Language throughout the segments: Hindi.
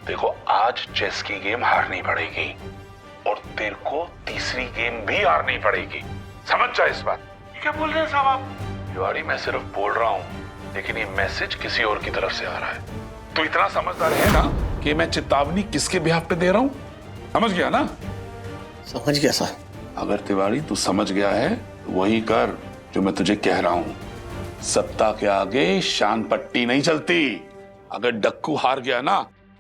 देखो आज चेस की गेम हारनी पड़ेगी और तेरे को तीसरी गेम भी हारनी पड़ेगी, समझ जा इस बात। क्या बोल रहे हैं साहब आप? तिवारी मैं सिर्फ बोल रहा हूँ, लेकिन ये मैसेज किसी और की तरफ से आ रहा है। तो इतना समझदार है ना कि मैं चेतावनी किसके बिहाफ पे दे रहा हूँ, समझ गया ना? समझ गया सर। अगर तिवारी तू समझ गया है तो वही कर जो मैं तुझे कह रहा हूँ। सत्ता के आगे शान पट्टी नहीं चलती। अगर डक्कू हार गया ना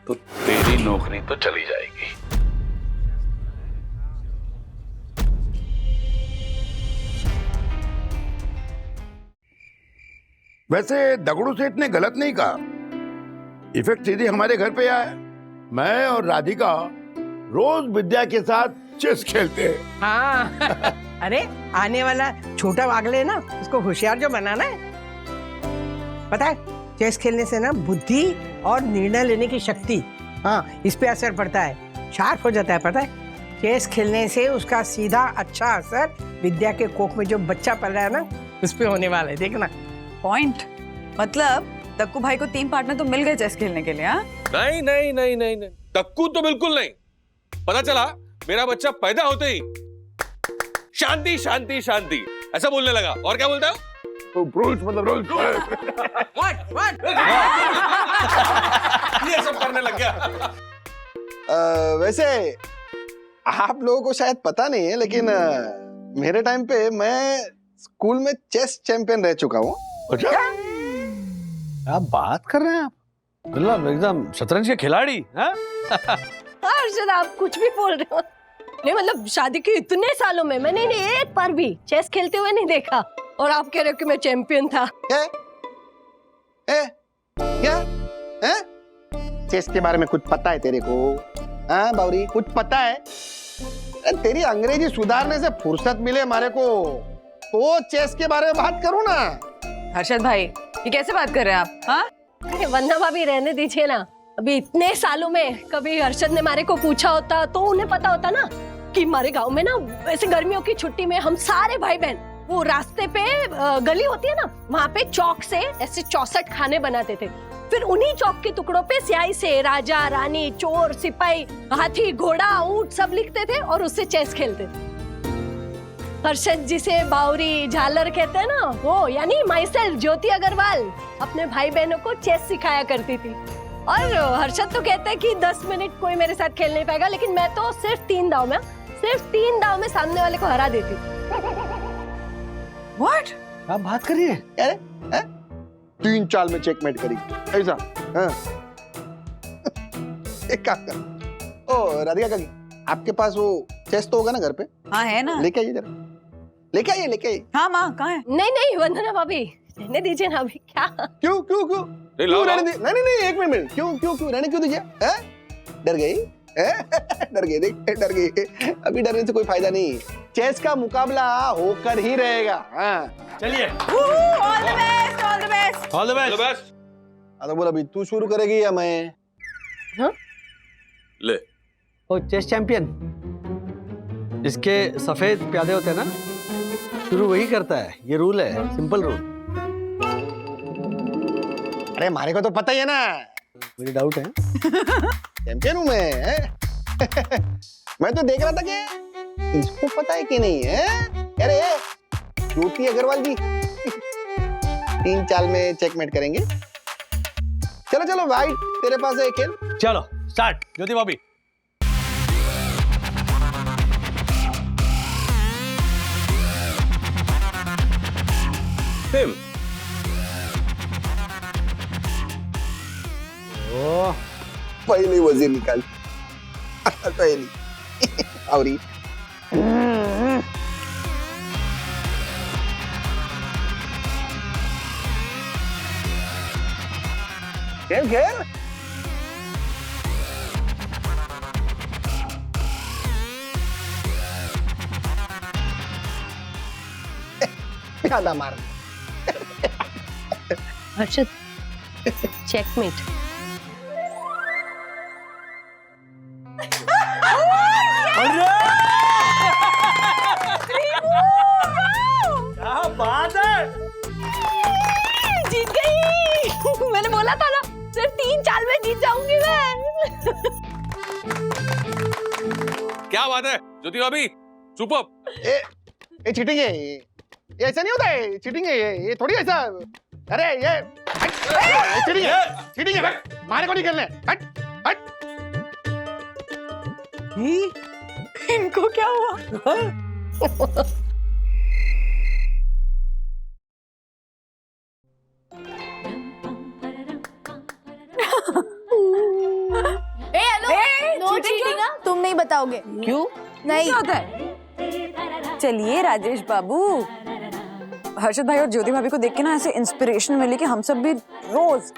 तो तेरी नौकरी तो चली जाएगी। वैसे दगड़ू सेठ ने गलत नहीं कहा, इफेक्ट सीधे हमारे घर पे आया। मैं और राधिका रोज विद्या के साथ चेस खेलते हैं। हाँ अरे आने वाला छोटा वागले है ना, उसको होशियार जो बनाना है। पता है चेस खेलने से ना बुद्धि और निर्णय लेने की शक्ति, हाँ इस पे असर पड़ता है, शार्प हो जाता है। पता है चेस खेलने से उसका सीधा अच्छा असर विद्या के कोख में जो बच्चा पल रहा है ना उस पे होने वाला है, देखना। पॉइंट मतलब दक्कू भाई को 3 पार्टनर तो मिल गए चेस खेलने के लिए। हाँ नहीं नहीं नहीं नहीं नहीं, दक्कू तो बिल्कुल नहीं। पता चला मेरा बच्चा पैदा होते ही शांति शांति शांति ऐसा बोलने लगा। और क्या बोलता है? रूल्स मतलब रूल्स। ये सब करने लग गया। वैसे आप लोगों को शायद पता नहीं है, लेकिन मेरे टाइम पे मैं स्कूल में चेस चैंपियन रह चुका हूँ। क्या बात कर रहे हैं आप? मतलब एकदम शतरंज के खिलाड़ी हैं? अर्षद आप कुछ भी बोल रहे हो। नहीं मतलब शादी के इतने सालों में मैंने एक बार भी चेस खेलते हुए नहीं देखा, और आप कह रहे हो कि मैं चैंपियन था। क्या चेस के बारे में कुछ पता है तेरे को? हाँ बावरी कुछ पता है? तेरी अंग्रेजी सुधारने से फुर्सत मिले हमारे को तो चेस के बारे में बात करूँ ना। हर्षद भाई ये कैसे बात कर रहे हैं आप? हाँ अरे वंदना भाभी रहने दीजिए ना। अभी इतने सालों में कभी हर्षद ने हमारे को पूछा होता तो उन्हें पता होता ना कि हमारे गांव में ना ऐसे गर्मियों की छुट्टी में हम सारे भाई बहन वो रास्ते पे गली होती है ना, वहाँ पे चौक से ऐसे 64 खाने बनाते थे। फिर उन्हीं चौक के टुकड़ों पे स्याही से राजा रानी चोर सिपाही हाथी घोड़ा ऊंट सब लिखते थे और उससे चेस खेलते थे। हर्षद जिसे बावरी झालर कहते हैं ना, वो यानी माई सेल्फ ज्योति अग्रवाल अपने भाई बहनों को चेस सिखाया करती थी। और हर्षद तो कहते हैं कि 10 मिनट कोई मेरे साथ खेल नहीं पाएगा, लेकिन मैं तो सिर्फ 3 दाव में सामने वाले को हरा देती थी। व्हाट? क्या बात कर रही है? अरे 3 चाल में चेकमेट करेगी ऐसा? हाँ। एक काम कर, ओ राधिका काकी आपके पास वो चेस तो होगा ना घर पे? हाँ है ना। लेके आइए जरा, लेके आइए। हाँ माँ कहाँ है? नहीं वंदना भाभी रहने दीजिए ना अभी। क्या क्यों रहने दे? नहीं एक मिनट, क्यों रहने क्यों दीजिए? डर गई? डर गई। अभी डरने से कोई फायदा नहीं, चेस का मुकाबला होकर ही रहेगा। हाँ चलिए all the best all the best all the best. तो बोल अभी तू शुरू करेगी या मैं? हाँ? ले ओ चेस चैंपियन, इसके सफेद प्यादे होते हैं ना, शुरू वही करता है। ये रूल है, सिंपल रूल। अरे हमारे को तो पता ही है ना, मुझे डाउट है। चैंपियन हूं मैं। मैं तो देख रहा था कि इसको पता है कि नहीं है। अरे ज्योति अग्रवाल जी 3 चाल में चेकमेट करेंगे। चलो वाइट तेरे पास है खेल। चलो स्टार्ट ज्योति भाभी। ओह पहले वजीर निकाल। पहली और खेल प्यादा मार। हर्षद चेकमेट। क्या बात है, जीत गई। मैंने बोला था ना सिर्फ 3 चाल में जीत जाऊंगी मैं। क्या बात है ज्योति भाभी, सुपर। ये चीटिंग है, ये ऐसा नहीं होता है, चीटिंग है ये थोड़ी ऐसा। अरे ये चीटिंग है, चीटिंग है, मारे को नहीं करने। हट हट। इनको क्या हुआ? नो चीटिंग, तुम नहीं बताओगे। क्यों? नहीं होता है। चलिए राजेश बाबू, हर्षद भाई और ज्योति भाभी को देख के ना ऐसे इंस्पिरेशन मिली कि हम सब भी रोज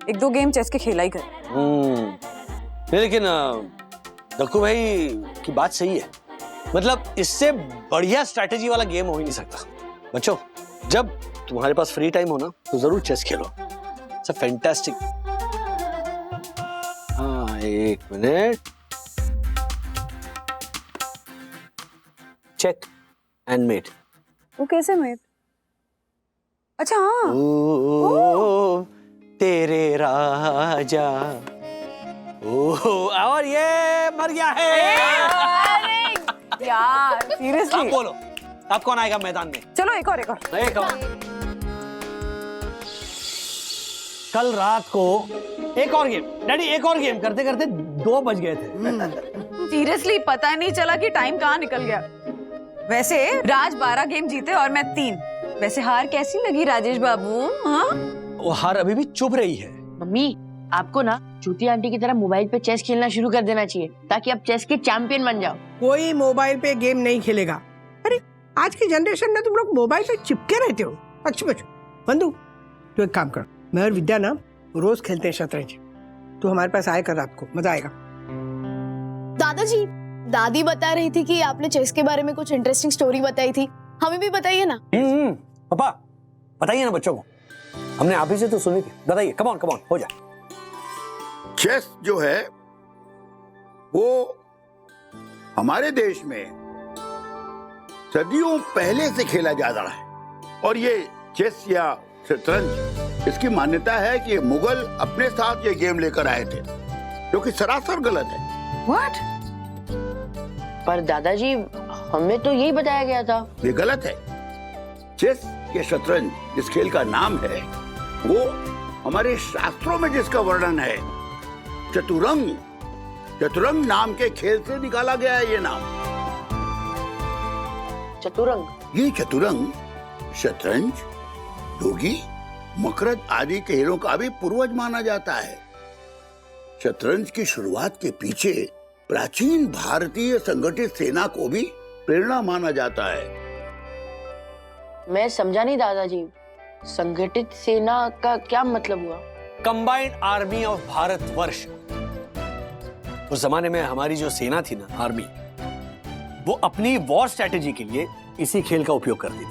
1-2 गेम चेस के खेला ही करें। नहीं, लेकिन दक्कू भाई की बात सही है। मतलब इससे बढ़िया स्ट्रैटेजी वाला गेम हो ही नहीं सकता। बच्चों, जब तुम्हारे पास फ्री टाइम हो ना तो जरूर chess Khelo. It's a fantastic. हाँ, 1 मिनट। Check and met. वो कैसे मेट? अच्छा हाँ। ओ, तेरे राजा। ओ, और ये मर गया है। यार सीरियसली। आप बोलो, अब कौन आएगा मैदान में? चलो एक और। एक और। कल रात को एक और गेम, डैडी एक और गेम करते करते 2 बज गए थे। सीरियसली पता नहीं चला कि टाइम कहाँ निकल गया। वैसे राज 12 गेम जीते और मैं 3। वैसे हार कैसी लगी राजेश बाबू? हाँ? वो हार अभी भी चुभ रही है। मम्मी, आपको ना ज्योति आंटी की तरह मोबाइल पे चेस खेलना शुरू कर देना चाहिए ताकि आप चेस के चैंपियन बन जाओ। कोई मोबाइल पे गेम नहीं खेलेगा। अरे आज की जनरेशन में तुम लोग मोबाइल पे चिपके रहते हो। अच्छा बंधु, तू एक काम कर, मैं और विद्या ना रोज खेलते हैं शतरंज। तू हमारे पास आया कर, रात को मजा आएगा। दादाजी, दादी बता रही थी कि आपने चेस के बारे में कुछ इंटरेस्टिंग स्टोरी बताई थी, हमें भी बताइए ना। पापा बताइए ना बच्चों को, हमने आप ही से तो सुनी थी। बताइए, कम ऑन हो जाए। चेस जो है वो हमारे देश में सदियों पहले से खेला जा रहा है। और ये चेस या शतरंज, इसकी मान्यता है कि मुगल अपने साथ ये गेम लेकर आए थे, जो कि सरासर गलत है। What? पर दादाजी, हमें तो यही बताया गया था। ये गलत है। चेस या शतरंज जिस खेल का नाम है वो हमारे शास्त्रों में जिसका वर्णन है चतुरंग नाम के खेल से निकाला गया है ये नाम। चतुरंग? ये चतुरंग शतरंज, योगी, मकरद आदि खेलों का भी पूर्वज माना जाता है। शतरंज की शुरुआत के पीछे प्राचीन भारतीय संगठित सेना को भी प्रेरणा माना जाता है। मैं समझा नहीं दादाजी, संगठित सेना का क्या मतलब हुआ? कंबाइंड आर्मी ऑफ भारत वर्ष। उस जमाने में हमारी जो सेना थी ना, आर्मी, वो अपनी वॉर स्ट्रेटेजी के लिए इसी खेल का उपयोग करती थी।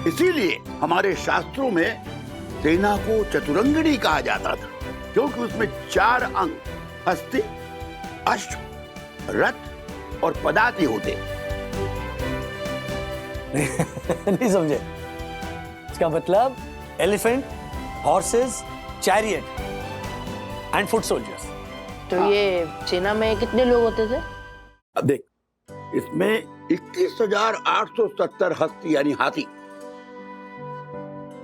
इसीलिए हमारे शास्त्रों में सेना को चतुरंगिणी कहा जाता था, क्योंकि उसमें 4 अंग हस्ती, अश्व, रथ और पदाति होते। नहीं समझे? इसका मतलब elephant, horses, chariot and foot soldiers. तो ये सेना में कितने लोग होते थे? अब देख, इसमें 21,870 हस्ती यानी हाथी,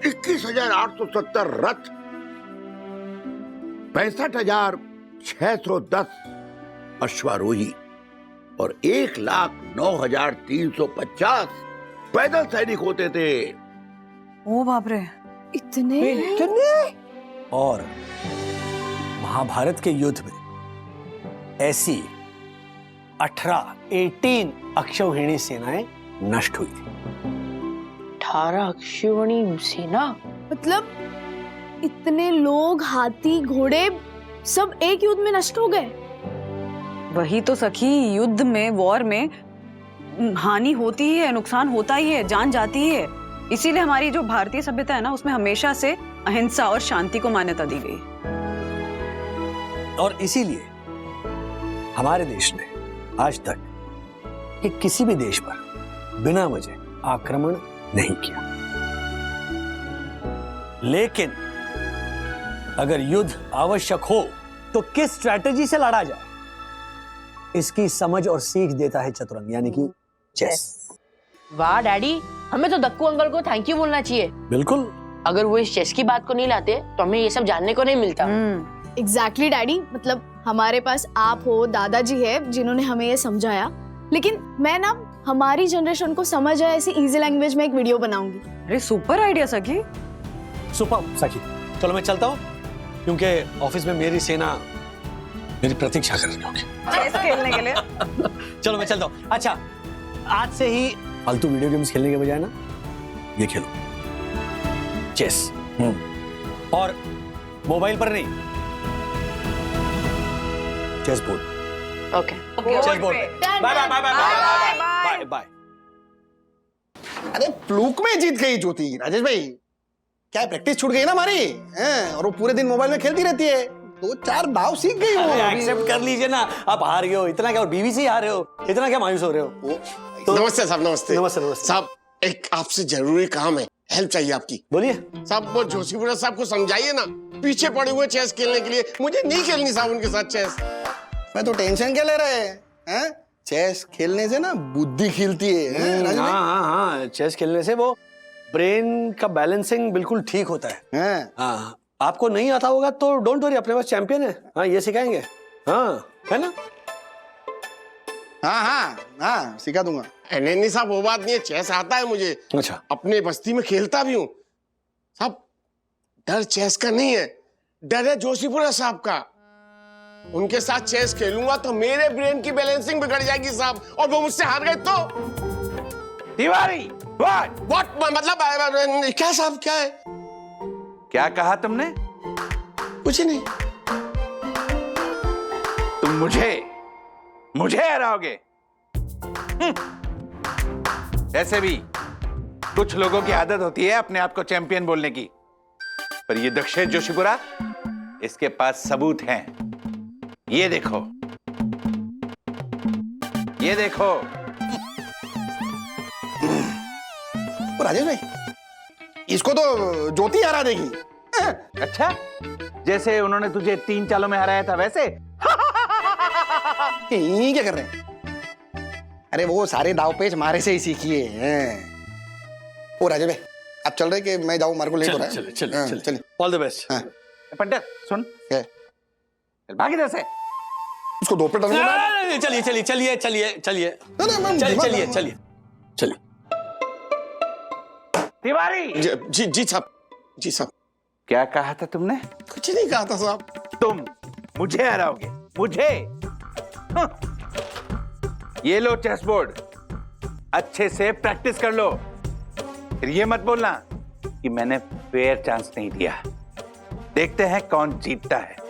21,870 रथ, 65,610 अश्वारोही और 1,09,350 पैदल सैनिक होते थे। ओ बाप रे, इतने? और महाभारत के युद्ध में ऐसी 18 अक्षौहिणी सेनाएं नष्ट हुई थी। 18 अक्षौहिणी सेना? मतलब इतने लोग, हाथी, घोड़े सब एक युद्ध में नष्ट हो गए? वही तो सखी, युद्ध में, वॉर में हानि होती ही है, नुकसान होता ही है, जान जाती ही है। इसीलिए हमारी जो भारतीय सभ्यता है ना, उसमें हमेशा से अहिंसा और शांति को मान्यता दी गई। और इसीलिए हमारे देश ने आज तक किसी भी देश पर बिना वजह आक्रमण नहीं किया। लेकिन अगर युद्ध आवश्यक हो तो किस स्ट्रैटेजी से लड़ा जाए, इसकी समझ और सीख देता है चतुरंग, यानी कि चेस। वाह डैडी, हमें तो दक्कू अंकल को थैंक यू बोलना चाहिए। बिल्कुल। अगर वो इस चेस की बात को नहीं लाते तो हमें ये सब जानने को नहीं मिलता। एग्जैक्टली डैडी, मतलब हमारे पास आप हो, दादाजी है जिन्होंने हमें ये समझाया। लेकिन मैं ना हमारी जनरेशन को समझ आए ऐसी इजी लैंग्वेज में एक वीडियो बनाऊंगी। अरे सुपर आइडिया सखी। सुपर सखी, चलो मैं चलता हूँ क्योंकि ऑफिस में मेरी सेना मेरी प्रतीक्षा कर रही होगी चेस खेलने के लिए। चलो मैं चलता हूँ। अच्छा, आज से ही फालतू वीडियो गेम्स खेलने के बजाय ना ये खेलो, चेस। और मोबाइल पर नहीं, chess board. Okay chess board. Bye bye bye bye bye bye bye. अरे फ्लूक में जीत गई ज्योति। राजेश भाई, क्या प्रैक्टिस छूट गई ना हमारी, हैं? और वो पूरे दिन मोबाइल में खेलती रहती है, 2-4 दाव सीख गई वो। एक्सेप्ट कर लीजिए ना, आप हार गए हो, इतना क्या, और बीवी से हार रहे हो, इतना क्या मायूस हो रहे हो? नमस्ते साहब, नमस्ते। नमस्ते नमस्ते साहब, एक आपसे जरूरी काम है, हेल्प चाहिए आपकी। बोलिए। साहब, वो जोशीपुरा साहब को समझाइए ना, पीछे पड़े हुए चेस खेलने के लिए। मुझे नहीं खेलनी साहब उनके साथ चेस। मैं तो टेंशन क्या ले रहे हैं? चेस खेलने से ना बुद्धि खिलती है। राजेश भाई? हाँ, चेस खेलने से वो ब्रेन का बैलेंसिंग बिल्कुल ठीक होता है। हाँ, आपको नहीं आता होगा तो डोंट वरी, अपने पास चैंपियन है। हाँ, ये सिखाएंगे। हाँ, है ना? हाँ, सिखा दूंगा। नहीं साहब, वो बात नहीं है, चेस आता है मुझे। अच्छा। अपने बस्ती में खेलता भी हूँ साहब। डर चेस का नहीं है, डर है जोशीपुरा साहब का। उनके साथ चेस खेलूंगा तो मेरे ब्रेन की बैलेंसिंग बिगड़ जाएगी साहब, और वो मुझसे हार गए तो। तिवारी, व्हाट मतलब क्या साहब, क्या है? क्या कहा तुमने? कुछ नहीं। तुम मुझे हराओगे? ऐसे भी कुछ लोगों की आदत होती है अपने आप को चैंपियन बोलने की, पर ये दक्षेश जोशीपुरा, इसके पास सबूत हैं। ये देखो, ये देखो। राजेश भाई, इसको तो ज्योति हरा देगी। अच्छा, जैसे उन्होंने तुझे 3 चालों में हराया था वैसे? ये क्या कर रहे हैं? अरे वो सारे दाव पेच मारे से ही सीखिए हैं। ओ राजेश भाई, आप चल रहे कि मैं जाऊं? मार को लेट हो रहा है। चलिए। All the best. पंडित सुन, भाग इधर से। उसको दो पे डालूंगा। चलिए। तिवारी। जी साहब, जी साहब। क्या कहा था तुमने? कुछ नहीं कहा था साहब। तुम मुझे हराओगे? मुझे? ये लो चेस बोर्ड, अच्छे से प्रैक्टिस कर लो। फिर ये मत बोलना कि मैंने फेयर चांस नहीं दिया। देखते हैं कौन जीतता है।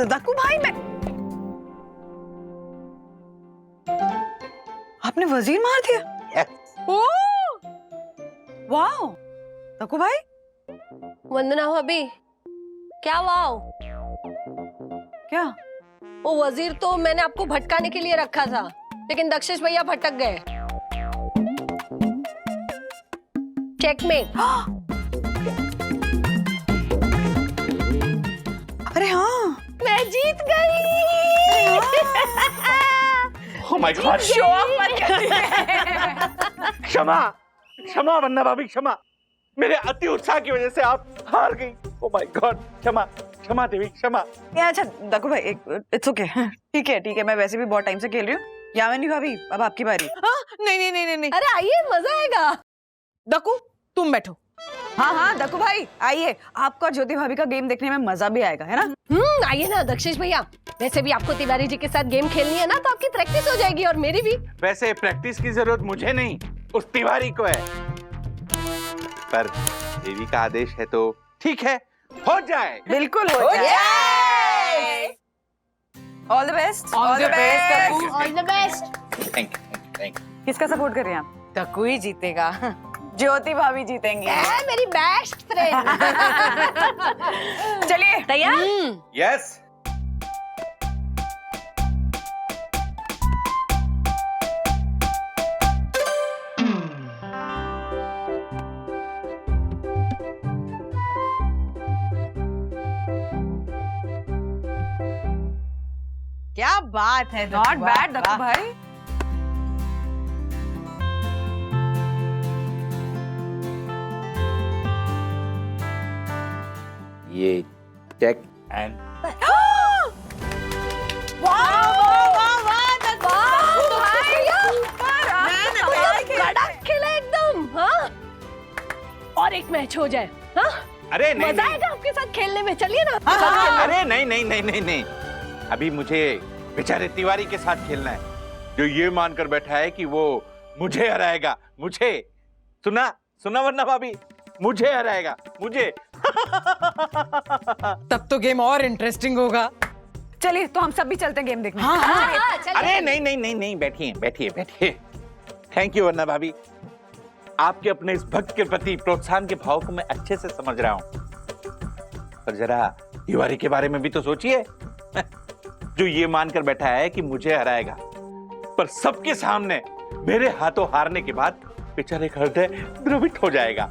दक्कू भाई, मैं आपने वजीर मार दिया। ओह वाह, दक्कू भाई। वंदना भाभी, क्या वाओ? क्या? वो वजीर तो मैंने आपको भटकाने के लिए रखा था, लेकिन दक्षेश भैया भटक गए। चेकमेट। अरे हाँ, मैं जीत गई। Oh my God! क्षमा वंदना भाभी, क्षमा। मेरे अति उत्साह की वजह से आप हार गई। Oh my God! क्षमा देवी, क्षमा। अच्छा दक्कू भाई, इट्स ओके। ठीक है, मैं वैसे भी बहुत टाइम से खेल रही हूँ। यामिनी भाभी, अब आपकी बारी। नहीं। अरे आइए, मजा आएगा। दक्कू, तुम बैठो। हाँ हाँ दक्कू भाई आइए, आपको और ज्योति भाभी का गेम देखने में मजा भी आएगा, है ना? आइए ना दक्षेश भैया। वैसे भी आपको तिवारी जी के साथ गेम खेलनी है ना, तो आपकी प्रैक्टिस हो जाएगी और मेरी भी। वैसे प्रैक्टिस की जरूरत मुझे नहीं, उस तिवारी को है, पर देवी का आदेश है तो ठीक है, हो जाए। बिल्कुल हो जाए। All the best. All the best. All the best. Thank you. किसका सपोर्ट कर रहे हैं आप? तक्कू ही जीतेगा। ज्योति भाभी जीतेंगी। मेरी बेस्ट फ्रेंड। चलिए तैयार? यस। क्या बात है, नॉट बैड दक्कू भाई। ये चेक एंड कड़क खेला एकदम। हाँ, और एक मैच हो जाए। हाँ, अरे नहीं मजा नहीं, आएगा आपके साथ खेलने में। चलिए ना। अरे नहीं नहीं नहीं नहीं नहीं, अभी मुझे बेचारे तिवारी के साथ खेलना है, जो ये मानकर बैठा है कि वो मुझे हराएगा। मुझे सुना सुना वरना भाभी, मुझे हराएगा मुझे। तब तो गेम और इंटरेस्टिंग होगा। चलिए तो हम सब भी चलते हैं गेम देखने। अरे नहीं नहीं नहीं नहीं, बैठिए बैठिए बैठिए। थैंक यू वरना भाभी, आपके अपने इस भक्त के प्रति प्रोत्साहन के भाव को मैं अच्छे से समझ रहा हूं, पर जरा तिवारी के बारे में भी तो सोचिए, जो ये मानकर बैठा है कि मुझे हराएगा, पर सबके सामने मेरे हाथों हारने के बाद बेचारे का हृदय द्रवित हो जाएगा।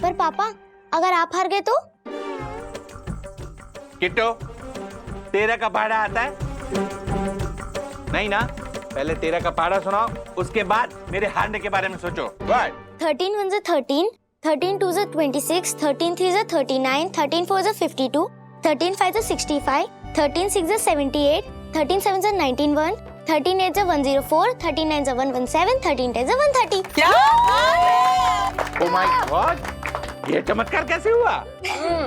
पर पापा अगर आप हार गए तो? किट्टो, तेरा का पहाड़ा आता है? नहीं ना? पहले तेरा का पहाड़ा सुनाओ, उसके बाद मेरे हारने के बारे में सोचो। 13 1 is 13, 13 2 is 26, 13 3 is 39, 13 4 is 52, 13 5 is 65, 13 6 is 78, 13 7 is 91, 13 8 is 104, 13 9 is 117, 13 10 is 130। क्या? Oh my God! ये चमत्कार कैसे हुआ?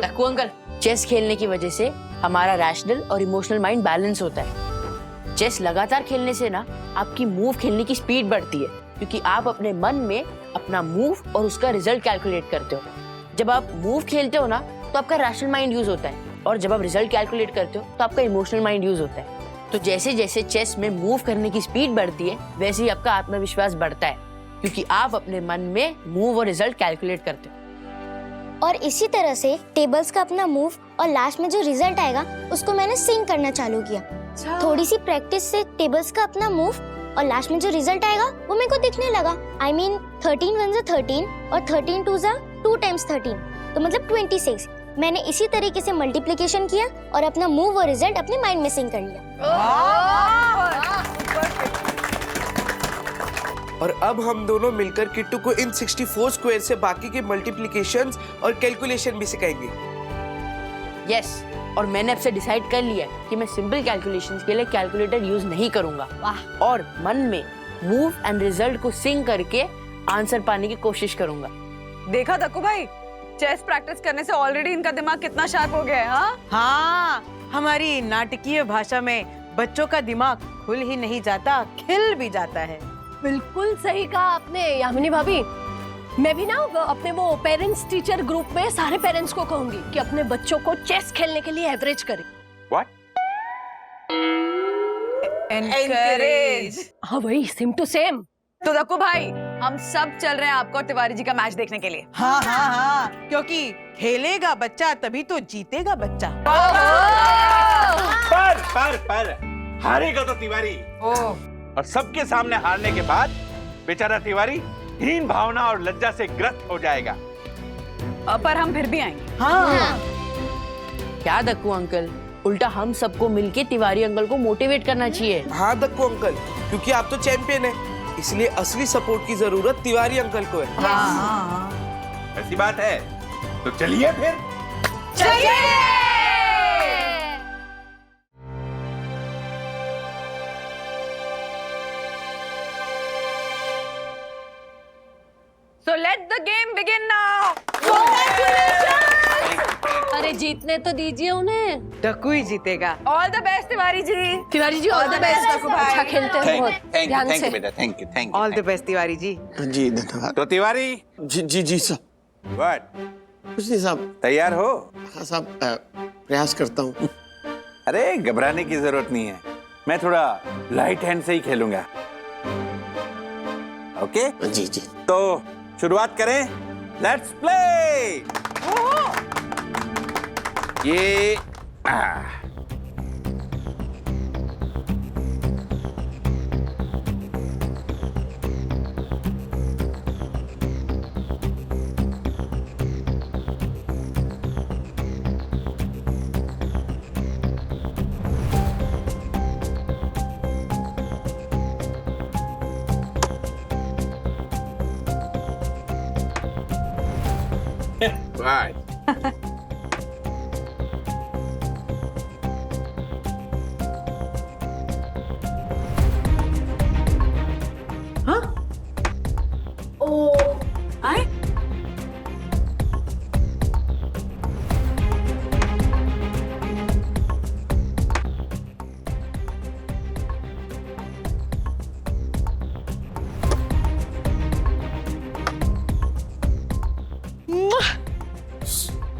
तक्कू अंकल, चेस खेलने की वजह से हमारा रैशनल और इमोशनल माइंड बैलेंस होता है। चेस लगातार खेलने से ना आपकी मूव खेलने की स्पीड बढ़ती है, क्योंकि आप अपने मन में अपना मूव और उसका रिजल्ट कैलकुलेट करते हो। जब आप मूव खेलते हो ना तो आपका रैशनल माइंड यूज होता है, और जब आप रिजल्ट कैलकुलेट करते हो तो आपका इमोशनल माइंड यूज होता है। तो जैसे जैसे चेस में मूव करने की स्पीड बढ़ती है, वैसे ही आपका आत्मविश्वास बढ़ता है, क्योंकि आप अपने मन में मूव और रिजल्ट कैलकुलेट करते हो। और इसी तरह से टेबल्स का अपना मूव और लास्ट में जो रिजल्ट आएगा उसको मैंने सिंक करना चालू किया। थोड़ी सी प्रैक्टिस से टेबल्स का अपना मूव और लास्ट में जो रिजल्ट आएगा वो मेरे को दिखने लगा। I mean 13 1 is 13 और 13 2 is 2 times 13, तो मतलब 26। मैंने इसी तरीके से मल्टीप्लिकेशन किया और अपना मूव और रिजल्ट अपने माइंड में सिंक कर लिया। और अब हम दोनों मिलकर किट्टू को इन 64 स्क्वायर से बाकी के मल्टीप्लिकेशंस और कैलकुलेशन भी सिखाएंगे। यस, और मैंने अब से डिसाइड कर लिया कि मैं सिंपल कैलकुलेशंस के लिए कैलकुलेटर यूज नहीं करूंगा, और मन में मूव एंड रिजल्ट को सिंक करके आंसर पाने की कोशिश करूंगा। देखा दक्कू भाई, चेस प्रैक्टिस करने से ऑलरेडी इनका दिमाग कितना शार्प हो गया है। हाँ हाँ, हमारी नाटकीय भाषा में बच्चों का दिमाग खुल ही नहीं जाता, खिल भी जाता है। बिल्कुल सही कहा आपने यामिनी भाभी। मैं भी ना अपने वो पेरेंट्स टीचर ग्रुप में सारे पेरेंट्स को कहूंगी कि अपने बच्चों को चेस खेलने के लिए एवरेज करें। What? एनकरेज। हाँ वही, सेम टू सेम। तो दक्कू भाई, हम सब चल रहे हैं आपको और तिवारी जी का मैच देखने के लिए। हाँ हाँ हाँ, क्योंकि खेलेगा बच्चा तभी तो जीतेगा बच्चा। पर हारेगा तो तिवारी। और सबके सामने हारने के बाद बेचारा तिवारी हीन भावना और लज्जा से ग्रस्त हो जाएगा। पर हम फिर भी आएंगे। हाँ। क्या दक्कू अंकल, उल्टा हम सबको मिलके तिवारी अंकल को मोटिवेट करना चाहिए। हाँ दक्कू अंकल, क्योंकि आप तो चैंपियन है, इसलिए असली सपोर्ट की जरूरत तिवारी अंकल को है। ऐसी बात है तो चलिए फिर। So let the game begin now. अरे जीतने तो दीजिए उन्हें। डक्कू ही जीतेगा। All the best Tiwari ji. Tiwari ji all the best. अच्छा खेलते हैं बहुत ध्यान से। बेटा, thank you. All the best Tiwari ji. जी धन्यवाद। तो तिवारी, जी साहब। व्हाट? कुछ नहीं साहब। तैयार हो? हाँ साहब, प्रयास करता हूँ। अरे घबराने की जरूरत नहीं है, मैं थोड़ा लाइट हैंड से ही खेलूंगा। ओके? जी। तो शुरुआत करें। Let's play. ये Right. आए?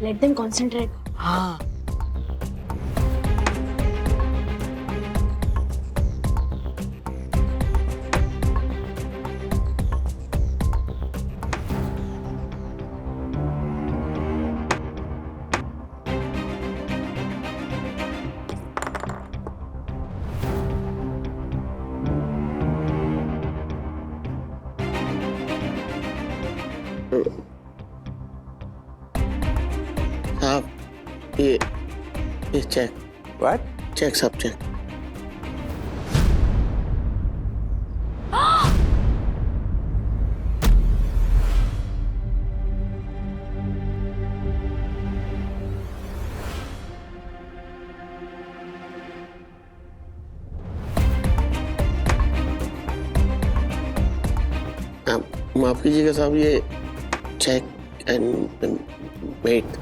Let them concentrate. हाँ साहब ये चेक। व्हाट? चेक साहब, चेक। माफ कीजिएगा साहब, ये check and wait.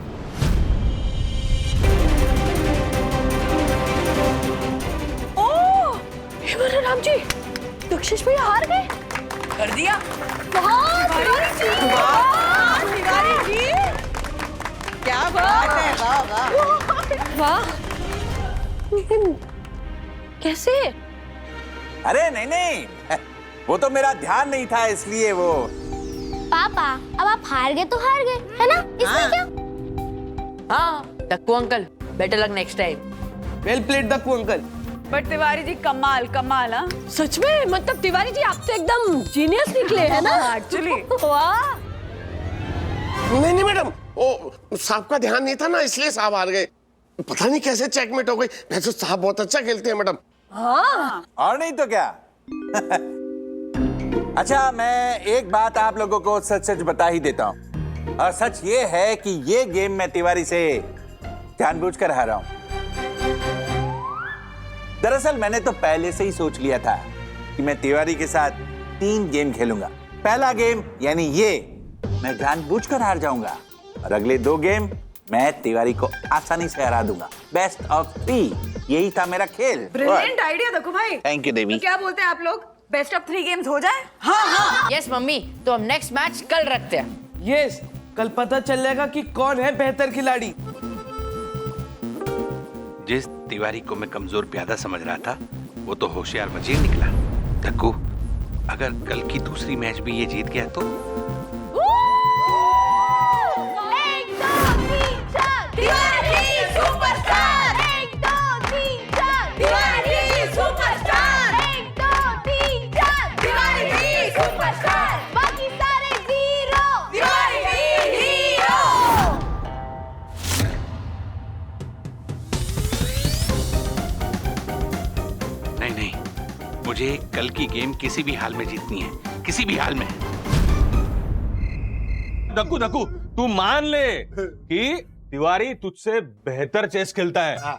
Ram ji, दक्षिश भैया हार गए। कर दिया। तिवारी जी, तिवारी जी, क्या बात है। वाह। लेकिन कैसे? अरे नहीं, वो तो मेरा ध्यान नहीं था इसलिए वो। पापा अब आप हार गए तो हार गए, है ना? इसमें क्या? हाँ Dakku uncle, better luck next time. Well played Dakku uncle. But Tiwari ji कमाल कमाल। हाँ सच में, मतलब तिवारी जी आप तो एकदम जीनियस निकले हैं ना एक्चुअली। वाह। नहीं मैडम, वो साहब का ध्यान नहीं था ना, इसलिए साहब हार गए। पता नहीं कैसे चेकमेट हो गई। वैसे तो साहब बहुत अच्छा खेलते हैं मैडम। हाँ और नहीं तो क्या। अच्छा, मैं एक बात आप लोगों को सच सच बता ही देता हूँ, और सच ये है कि ये गेम मैं तिवारी से जानबूझकर हारा हूं। दरअसल मैंने तो पहले से ही सोच लिया था कि मैं तिवारी के साथ 3 गेम खेलूंगा। पहला गेम यानी ये, मैं जानबूझकर हार जाऊंगा, और अगले 2 गेम मैं तिवारी को आसानी से हरा दूंगा। बेस्ट ऑफ 3, यही था मेरा खेल। ब्रिलियंट आइडिया दक्कू भाई। थैंक यू देवी। तो क्या बोलते हैं आप लोग, बेस्ट ऑफ 3 गेम्स हो जाए? यस मम्मी, तो हम नेक्स्ट मैच कल रखते हैं। यस, कल पता चल जाएगा कि कौन है बेहतर खिलाड़ी। जिस तिवारी को मैं कमजोर प्यादा समझ रहा था, वो तो होशियार वजीर निकला। दक्कू, अगर कल की दूसरी मैच भी ये जीत गया तो? नहीं, मुझे कल की गेम किसी भी हाल में जीतनी है, किसी भी हाल में। दक्कू दक्कू, तू मान ले कि तिवारी तुझसे बेहतर चेस खेलता है। हाँ?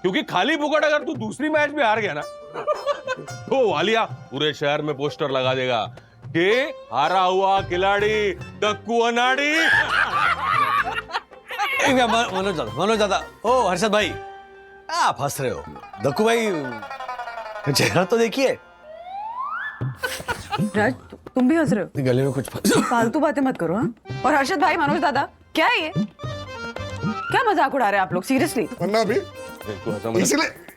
क्योंकि खाली फुकट अगर तू दूसरी मैच में हार गया ना, तो वालिया पूरे शहर में पोस्टर लगा देगा कि हारा हुआ खिलाड़ी दक्कू अनाड़ी। मनोज दादा, ओ हर्षद भाई, आप हंस रहे हो। दक्कू भाई चेहरा तो देखिए। राज, तुम भी हंस रहे हो? गले में कुछ फालतू बातें मत करो। हाँ? और हर्षद भाई, मनोज दादा, क्या है ये? क्या मजाक उड़ा रहे हैं आप लोग? सीरियसली? वरना अभी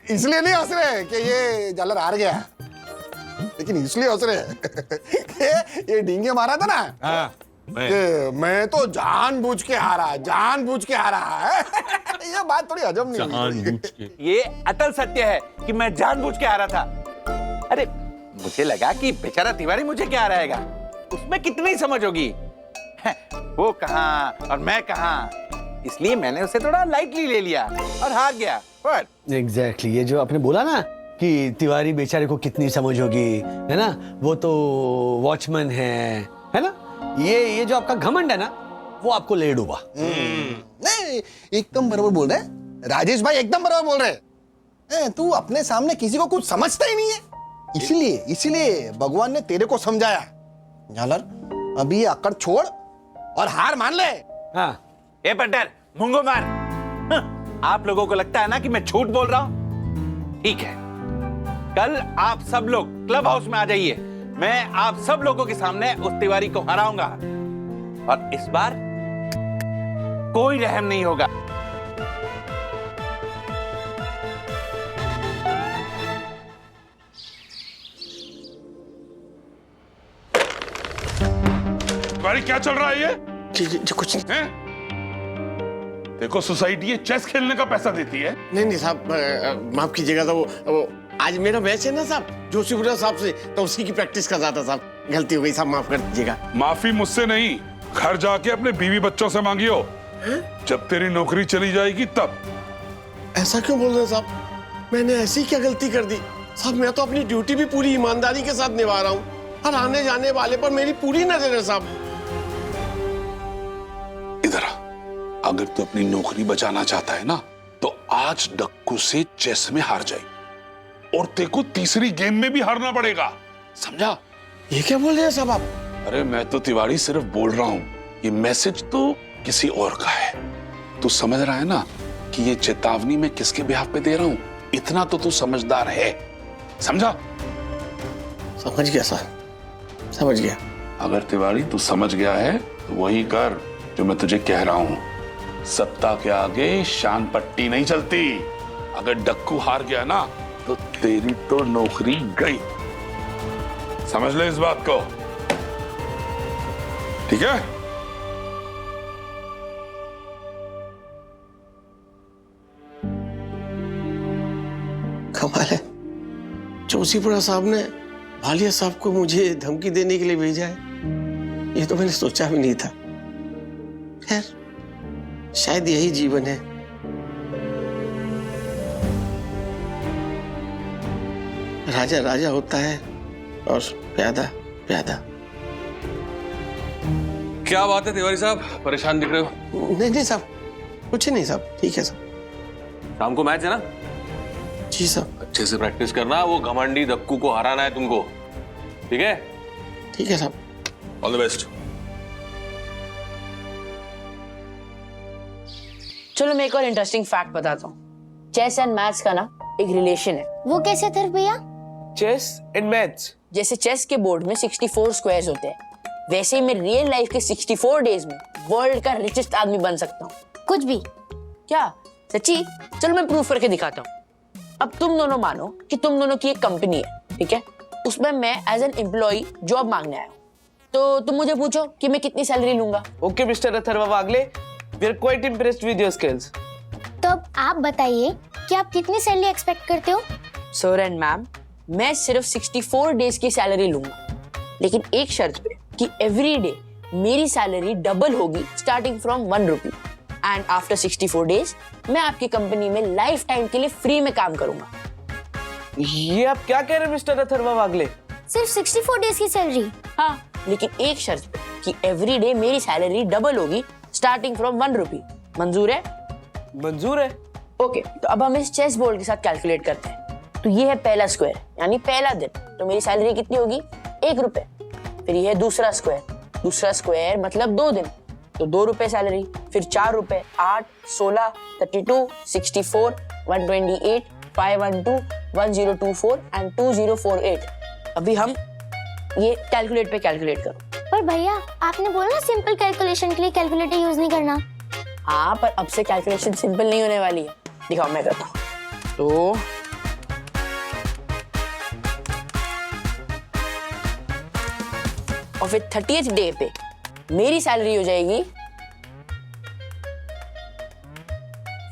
इसलिए नहीं हंस रहे कि ये जालर हार गया, लेकिन इसलिए हंस रहे हैं ये डींगे मारा था ना। हाँ, मैं तो जानबूझ के हारा है। ये बात थोड़ी हजम नहीं हुई। ये अटल सत्य है कि मैं जानबूझ के आ रहा था। अरे मुझे लगा कि बेचारा तिवारी मुझे क्या रहेगा, उसमें कितनी समझ होगी। वो कहाँ और मैं कहाँ, इसलिए मैंने उसे थोड़ा लाइटली ले लिया और हार गया। पर एग्जैक्टली ये जो आपने बोला ना कि तिवारी बेचारे को कितनी समझ होगी, है ना, वो तो वॉचमैन है ना, ये जो आपका घमंड है ना, वो आपको ले डूबा। नहीं, एकदम बराबर बोल रहे हैं राजेश भाई, एकदम बराबर बोल रहे हैं। तू अपने सामने किसी को कुछ समझता ही नहीं है, इसीलिए भगवान ने तेरे को समझाया। झालर, अभी ये अकड़ छोड़ और हार मान ले। हाँ, ए बंडर, मुंगो मार। आप लोगों को लगता है ना कि मैं झूठ बोल रहा हूं? ठीक है, कल आप सब लोग क्लब हाउस में आ जाइए। मैं आप सब लोगों के सामने उस तिवारी को हराऊंगा और इस बार कोई रहम नहीं होगा। तिवारी क्या चल रहा है ये? जी कुछ नहीं। हैं? देखो सोसाइटी ये चेस खेलने का पैसा देती है। नहीं साहब, माफ कीजिएगा। तो वो आज मेरा मैच है ना साहब, जोशीपुरा साहब से, तो उसी की प्रैक्टिस कर रहा था साहब। गलती हो गई साहब, माफ कर दीजिएगा। माफी मुझसे नहीं, घर जाके अपने बीवी बच्चों से मांगियो। जब तेरी नौकरी चली जाएगी तब। ऐसा क्यों बोल रहे हैं साहब? मैंने ऐसी क्या गलती कर दी साहब? मैं तो अपनी ड्यूटी भी पूरी ईमानदारी के साथ निभा रहा हूँ और आने जाने वाले पर मेरी पूरी नजर है साहब। इधर आ, अगर तू अपनी नौकरी बचाना चाहता है ना, तो आज डक्कू से चेस में हार जाए और तेरे को तीसरी गेम में भी हारना पड़ेगा, समझा? ये क्या बोल रहे हैं साहब आप? अरे मैं तो तिवारी सिर्फ बोल रहा हूँ, ये मैसेज तो किसी और का है। तू समझ रहा है ना कि ये चेतावनी मैं किसके बिहाफ पे दे रहा हूँ? इतना तो तू समझदार है, समझा? समझ गया सर, समझ गया। अगर तिवारी तू समझ गया है तो वही कर जो मैं तुझे कह रहा हूँ। सत्ता के आगे शान पट्टी नहीं चलती। अगर डक्कू हार गया ना तो तेरी तो नौकरी गई, समझ ले इस बात को, ठीक है? कमाल है, जोशीपुरा साहब ने भालिया साहब को मुझे धमकी देने के लिए भेजा है। ये तो मैंने सोचा भी नहीं था। खैर, शायद यही जीवन है। राजा राजा होता है और प्यादा प्यादा। क्या बात है तिवारी साहब, परेशान दिख रहे हो? नहीं साहब, कुछ नहीं साहब, ठीक है साहब। शाम को मैच है ना? जी साहब। अच्छे से प्रैक्टिस करना, वो घमंडी दक्कू को हराना है तुमको, ठीक है? ठीक है साहब। All the best. चलो मैं एक और इंटरेस्टिंग फैक्ट बताता हूँ। चेस एंड मैथ्स का ना एक रिलेशन है। वो कैसे था भैया? चेस एंड मैथ्स, जैसे चेस के बोर्ड में 64 स्क्वायर्स होते हैं, वैसे ही मैं रियल लाइफ के 64 डेज में वर्ल्ड का रिचेस्ट आदमी बन सकता हूँ। कुछ भी? क्या सच्ची? चलो मैं प्रूफ करके दिखाता हूँ। अब तुम दोनों मानो कि तुम दोनों की एक कंपनी है, ठीक है? उसमें मैं एज एन एम्प्लॉय जॉब मांगने आया हूँ, तो तुम मुझे पूछो कि मैं कितनी सैलरी लूंगा। Okay mister Atharva Wagle, we are quite impressed with your skills. तो अब आप बताइए कि आप कितनी सैलरी एक्सपेक्ट करते हो? सर एंड मैम, मैं सिर्फ 64 डेज की सैलरी लूंगा, लेकिन एक शर्त पे कि एवरी डे मेरी सैलरी डबल होगी starting from 1 rupee, and after 64 days मैं आपकी कंपनी में लाइफ टाइम के लिए फ्री में काम करूंगा। ये आप क्या कह रहे हैं मिस्टर अथर्वा वागले? सिर्फ 64 डेज की सैलरी? हाँ, लेकिन एक शर्त पे कि एवरी डे मेरी सैलरी डबल होगी स्टार्टिंग फ्रॉम 1 रुपी। मंजूर है? मंजूर है। ओके, तो अब हम इस चेस बोर्ड के साथ कैलकुलेट करते हैं। तो ये है पहला स्क्वायर, यानी पहला दिन, तो मेरी सैलरी कितनी होगी? 1 रुपए। फिर ये है दूसरा स्क्वायर मतलब 2 दिन, तो 2 रुपए सैलरी, फिर 4 रुपए, 8, 16, 32, 64, 128, 512, 1024 एंड 2048। अभी हम ये कैलकुलेट करो। पर भैया आपने बोला ना सिंपल कैलकुलेशन के लिए कैलकुलेटर यूज नहीं करना। हाँ, पर अब से कैलकुलेशन सिंपल नहीं होने वाली है। दिखाओ, मैं करता हूँ। तो और फिर 30th डे पे मेरी सैलरी हो जाएगी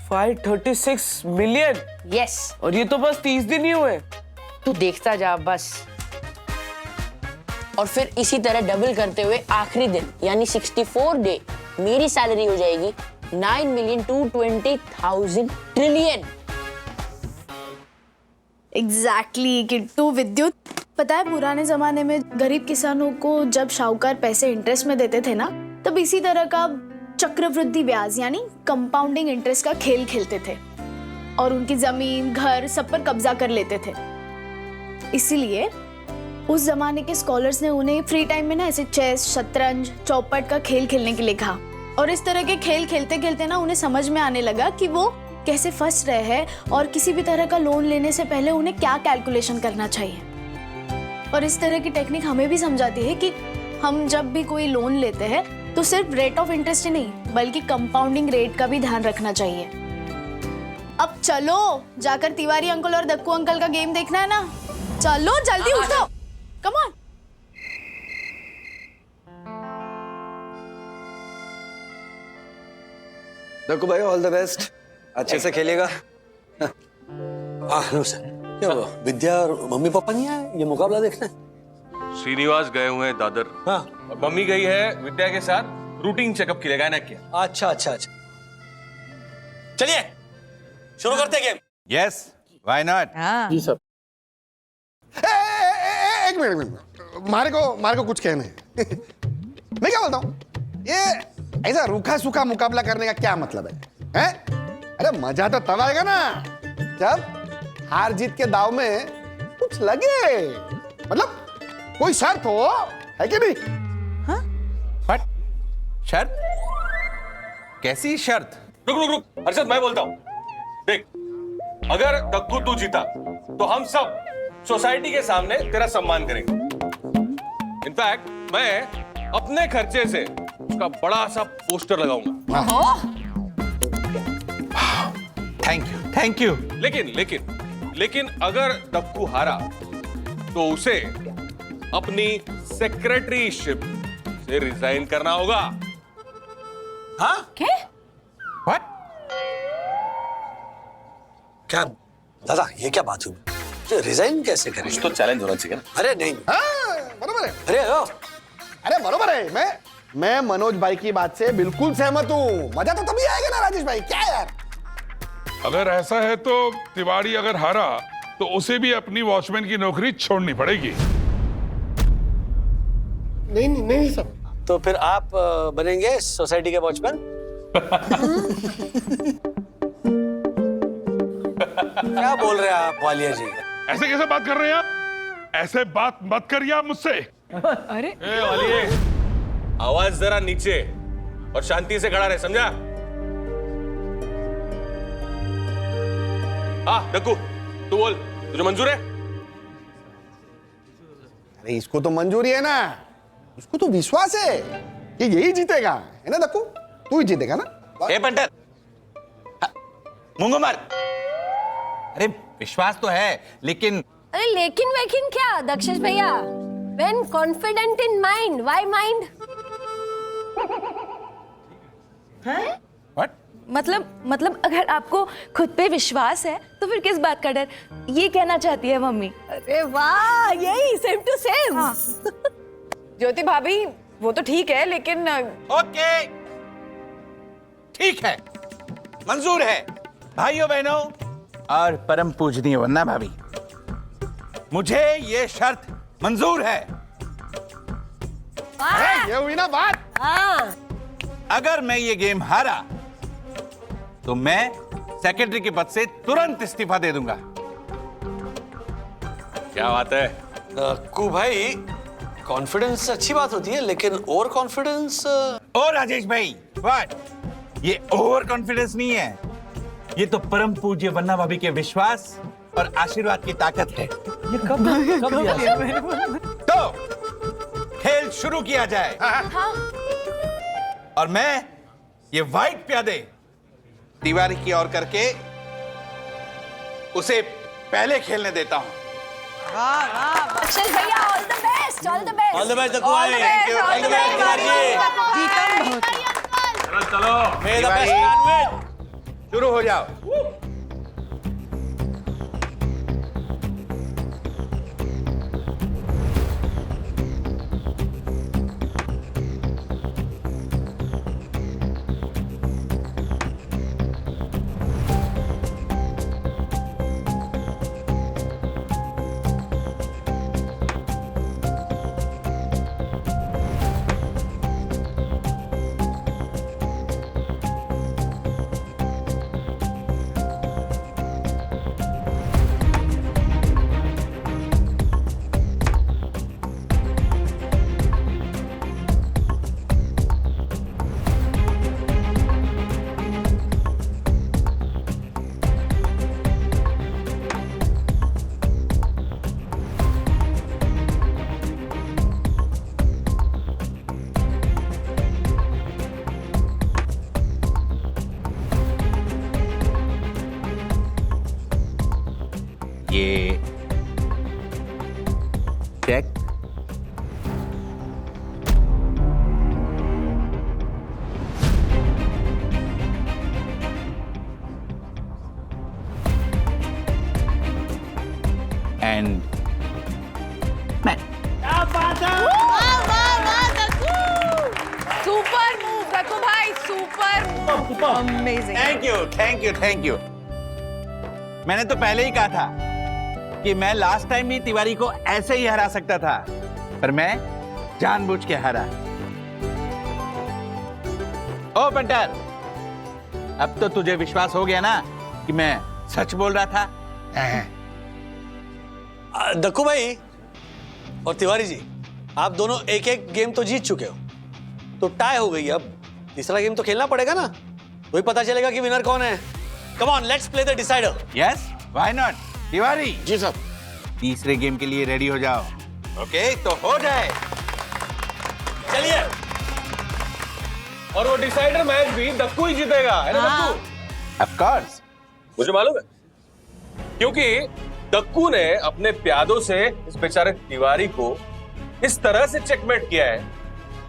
536 मिलियन। यस, और ये तो बस 30 दिन ही हुए। तू देखता जा बस। और फिर इसी तरह डबल करते हुए आखिरी दिन यानी 64 डे मेरी सैलरी हो जाएगी 9,220,000 ट्रिलियन। एग्जैक्टली किट्टू विद्युत, पता है पुराने जमाने में गरीब किसानों को जब शाहूकार पैसे इंटरेस्ट में देते थे ना, तब इसी तरह का चक्रवृद्धि ब्याज यानी कंपाउंडिंग इंटरेस्ट का खेल खेलते थे और उनकी जमीन घर सब पर कब्जा कर लेते थे। इसीलिए उस जमाने के स्कॉलर्स ने उन्हें फ्री टाइम में ना ऐसे चेस, शतरंज, चौपट का खेल खेलने के लिए कहा। और इस तरह के खेल खेलते खेलते ना उन्हें समझ में आने लगा कि वो कैसे फंस रहे हैं और किसी भी तरह का लोन लेने से पहले उन्हें क्या कैलकुलेशन करना चाहिए। और इस तरह की टेक्निक हमें भी समझाती है कि हम जब भी कोई लोन लेते हैं तो सिर्फ रेट ऑफ इंटरेस्ट ही नहीं बल्कि कंपाउंडिंग रेट का भी ध्यान रखना चाहिए। अब चलो जाकर तिवारी अंकल और दक्कू अंकल का गेम देखना है ना, चलो जल्दी उठो, कम ऑन। दक्कू भाई ऑल द बेस्ट, अच्छे से खेलेगा। हाँ सर, क्या हुआ? विद्या और मम्मी पापा नहीं आए ये मुकाबला देखने? श्रीनिवास गए हुए हैं दादर। हाँ, और मम्मी गई है विद्या के साथ रूटीन चेकअप के लिए, गायना किया। अच्छा। चलिए शुरू करते हैं गेम। Yes, why not? जी सब। एक मिनट, मारे को कुछ कहना है। मैं क्या बोलता हूँ, ये ऐसा रूखा सूखा मुकाबला करने का क्या मतलब है? अरे मजा तो तब आएगा ना जब हार जीत के दाव में कुछ लगे, मतलब कोई शर्त हो, है कि नहीं? व्हाट? शर्त? कैसी शर्त? रुक हर्षद, मैं बोलता हूँ। देख, अगर दक्कू तू जीता तो हम सब सोसाइटी के सामने तेरा सम्मान करेंगे। इनफैक्ट मैं अपने खर्चे से उसका बड़ा सा पोस्टर लगाऊंगा। Thank you. लेकिन अगर दक्कू हारा तो उसे अपनी सेक्रेटरीशिप से रिजाइन करना होगा। हाँ क्या? व्हाट? क्या दादा, ये क्या बात हुई? रिजाइन कैसे करें? कुछ तो चैलेंज होना चाहिए ना। अरे नहीं, बरोबर है। अरे बरोबर है। मैं मनोज भाई की बात से बिल्कुल सहमत हूँ। मजा तो तभी आएगा ना राजेश भाई, क्या यार? अगर ऐसा है तो तिवारी अगर हारा तो उसे भी अपनी वॉचमैन की नौकरी छोड़नी पड़ेगी। नहीं सब। तो फिर आप बनेंगे सोसाइटी के वॉचमैन। क्या बोल रहे हैं आप वालिया जी? ऐसे कैसे बात कर रहे हैं आप? ऐसे बात मत करिए आप मुझसे। अरे ए वालिए, आवाज जरा नीचे और शांति से खड़ा रहे, समझा? हाँ दक्कू, तू बोल, तुझे मंजूर है? अरे इसको तो मंजूरी है ना, इसको तो विश्वास है कि यही जीतेगा, है ना दक्कू? तू ही जीतेगा ना? ए पंडित, मुंगो मार। अरे विश्वास तो है, लेकिन अरे लेकिन वेकिन क्या दक्षेश भैया? When confident in mind, why mind? What? मतलब अगर आपको खुद पे विश्वास है तो फिर किस बात का डर, ये कहना चाहती है मम्मी। अरे वाह, यही सेम टू सेम। ज्योति भाभी वो तो ठीक है, लेकिन ओके, ठीक है, मंजूर है। भाइयों बहनों और परम पूजनीय वन्ना भाभी, मुझे ये शर्त मंजूर है। ये हुई ना बात। हाँ। अगर मैं ये गेम हारा तो मैं सेक्रेटरी के पद से तुरंत इस्तीफा दे दूंगा। क्या बात है? दक्कू भाई कॉन्फिडेंस अच्छी बात होती है, लेकिन ओवर कॉन्फिडेंस। ओ राजेश भाई, व्हाट? ये ओवर कॉन्फिडेंस नहीं है, ये तो परम पूज्य वन्ना भाभी के विश्वास और आशीर्वाद की ताकत है। ये कब दिया? तो खेल शुरू किया जाए। हाँ। और मैं ये व्हाइट प्यादे तिवारी की ओर करके उसे पहले खेलने देता हूं। अक्षय भैया, all the best, all the best. All the best Dakku भाई, all the best Tiwari ji. चलो चलो, may the best man win. शुरू हो जाओ। ये check, and super move Dakku भाई, super amazing. Thank you thank you thank you. मैंने तो पहले ही कहा था कि मैं लास्ट टाइम भी तिवारी को ऐसे ही हरा सकता था, पर मैं जानबूझ के हारा। ओ पंटर, अब तो तुझे विश्वास हो गया ना कि मैं सच बोल रहा था? दक्कू भाई और तिवारी जी, आप दोनों एक एक गेम तो जीत चुके हो, तो टाई हो गई। अब तीसरा गेम तो खेलना पड़ेगा ना, वही पता चलेगा कि विनर कौन है। Come on, let's play the decider. Yes, why not? Tiwari ji साहब। तीसरे गेम के लिए रेडी हो जाओ। ओके, तो हो जाए। चलिए। और वो डिसाइडर मैच भी दक्कू ही जीतेगा, है ना दक्कू? Of course. मुझे मालूम है, क्योंकि दक्कू ने अपने प्यादों से इस बेचारे तिवारी को इस तरह से चेकमेट किया है,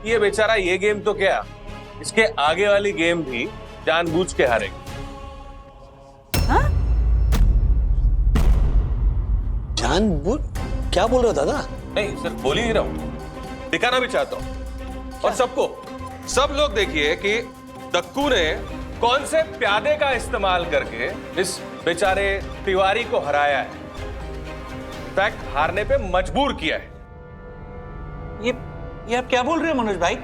ये बेचारा ये गेम तो क्या, इसके आगे वाली गेम भी जानबूझ के हारेगा। जानबूझ? क्या बोल रहा दादा? नहीं, सिर्फ बोल ही रहा हूं, दिखाना भी चाहता हूं। और सबको, सब लोग देखिए कि दक्कू ने कौन से प्यादे का इस्तेमाल करके इस बेचारे तिवारी को हराया है, इनफैक्ट हारने पे मजबूर किया है। ये आप क्या बोल रहे हो मनोज भाई?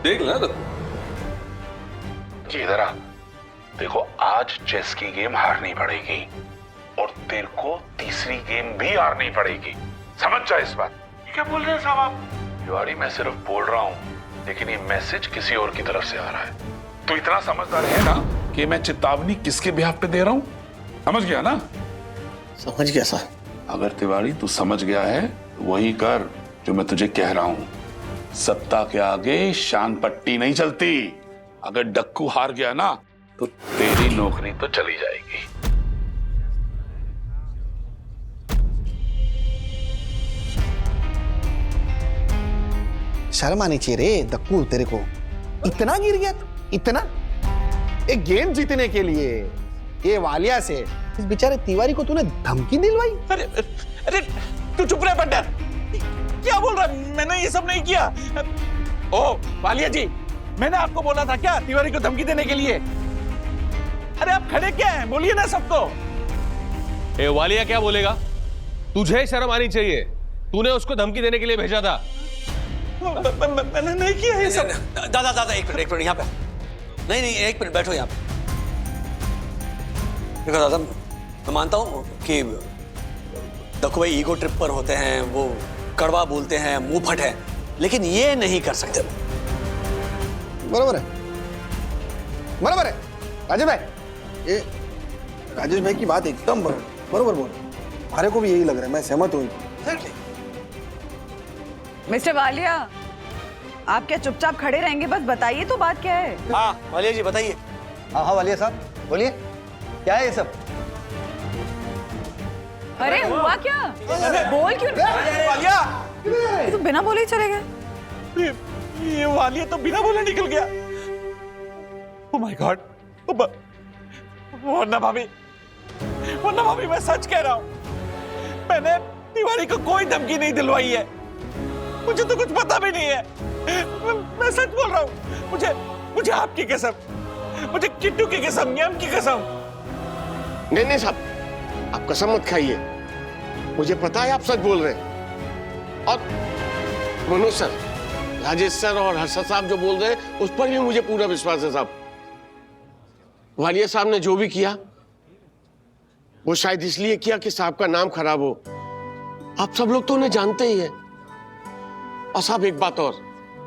देख लेना दक्कू। इधर आ, देखो आज चेस की गेम हारनी पड़ेगी और तेरे को तीसरी गेम भी हारनी पड़ेगी, समझ जा इस बात। ये क्या बोल रहे हैं साहब आप? तिवारी, मैं सिर्फ बोल रहा हूं, लेकिन ये मैसेज किसी और की तरफ से आ रहा है। तू इतना समझदार है ना कि मैं चेतावनी किसके बिहाफ पे दे रहा हूं, समझ गया ना? समझ गया सर। अगर तिवारी तू समझ गया है तो वही कर जो मैं तुझे कह रहा हूं। सत्ता के आगे शान पट्टी नहीं चलती। अगर डक्कू हार गया ना तो तेरी नौकरी तो चली जाएगी। शर्म आनी चाहिए रे दक्कू, तेरे को इतना गिर गया तू, इतना एक गेम जीतने के लिए ये वालिया से इस बेचारे तिवारी को तूने धमकी दिलवाई। अरे अरे तू चुप रहे पंटर, क्या बोल रहा है? मैंने ये सब नहीं किया। ओ वालिया जी, मैंने आपको बोला था क्या तिवारी को धमकी देने के लिए? अरे आप खड़े क्या हैं, बोलिए ना सबको। ए वालिया क्या बोलेगा? तुझे शर्म आनी चाहिए, तूने उसको धमकी देने के लिए भेजा था। मैंने नहीं किया ये सब। दादा दादा एक मिनट यहाँ पे। नहीं नहीं, एक मिनट बैठो यहाँ पे। देखो दादा, मैं मानता हूँ कि दक्कू भाई ईगो ट्रिप पर होते हैं, वो कड़वा बोलते हैं, मुंहफट है, लेकिन ये नहीं कर सकते वो। बराबर है, बराबर है राजेश भाई। ये राजेश भाई की बात एकदम बरोबर बोल, हमारे को भी यही लग रहा है, मैं सहमत हूँ। मिस्टर वालिया, आप क्या चुपचाप खड़े रहेंगे? बस बताइए तो बात क्या है। हाँ वालिया जी बताइए। हाँ वालिया साहब बोलिए, क्या है ये सब? अरे हुआ क्या? बोल क्यों वालिया, ये तो बिना बोले ही चले गए। ये वालिया तो बिना बोले निकल गया। Oh my God. वरना भाभी मैं सच कह रहा हूँ, मैंने तिवारी को कोई धमकी नहीं दिलवाई है। मुझे तो कुछ पता भी नहीं है। मैं सच बोल रहा हूँ। मुझे आपकी कसम, मुझे किट्टू की कसम, यम की कसम। नहीं साहब, आप कसम मत खाइए, मुझे पता है आप सच बोल रहे हैं। और मनोज सर, राजेश सर और हर्षद साहब जो बोल रहे हैं उस पर भी मुझे पूरा विश्वास है साहब। वालिया साहब ने जो भी किया वो शायद इसलिए किया कि साहब का नाम खराब हो। आप सब लोग तो उन्हें जानते ही हैं। और साहब एक बात और,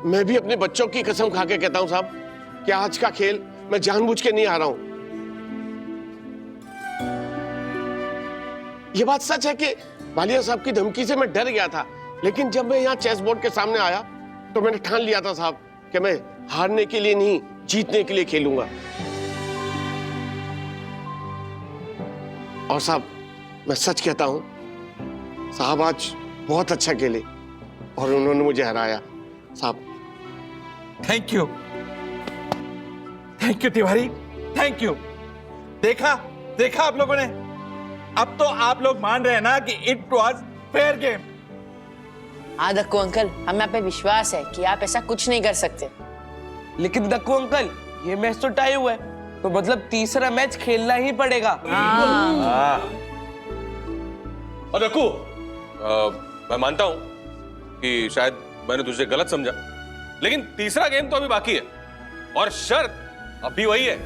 मैं भी अपने बच्चों की कसम खा के कहता हूं साहब कि आज का खेल मैं जानबूझ के नहीं हारा हूं। यह बात सच है कि वालिया साहब की धमकी से मैं डर गया था, लेकिन जब मैं यहाँ चेस बोर्ड के सामने आया तो मैंने ठान लिया था साहब कि मैं हारने के लिए नहीं, जीतने के लिए खेलूंगा। और साहब मैं सच कहता हूं, साहब आज बहुत अच्छा खेले और उन्होंने मुझे हराया साहब। Thank you Tiwari, thank you. देखा आप लोगों ने, अब तो आप लोग मान रहे हैं ना कि इट वाज फेयर गेम। हाँ दक्कू अंकल, हमें आप पे विश्वास है कि आप ऐसा कुछ नहीं कर सकते। लेकिन दक्कू अंकल, ये मैच तो टाई हुआ है, तो मतलब तीसरा मैच खेलना ही पड़ेगा। और दक्कू, मैं मानता हूं कि शायद मैंने तुझे गलत समझा, लेकिन तीसरा गेम तो अभी बाकी है और शर्त अभी वही है।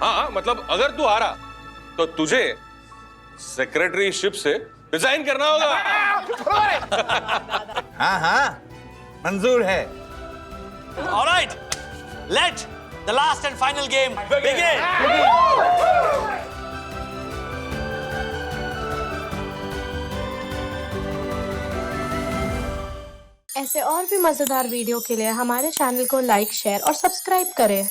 हाँ, मतलब अगर तू हारा तो तुझे सेक्रेटरीशिप से रिजाइन करना होगा। हाँ, मंजूर है। Alright, let the last and final game begin. ऐसे और भी मजेदार वीडियो के लिए हमारे चैनल को लाइक, शेयर और सब्सक्राइब करें।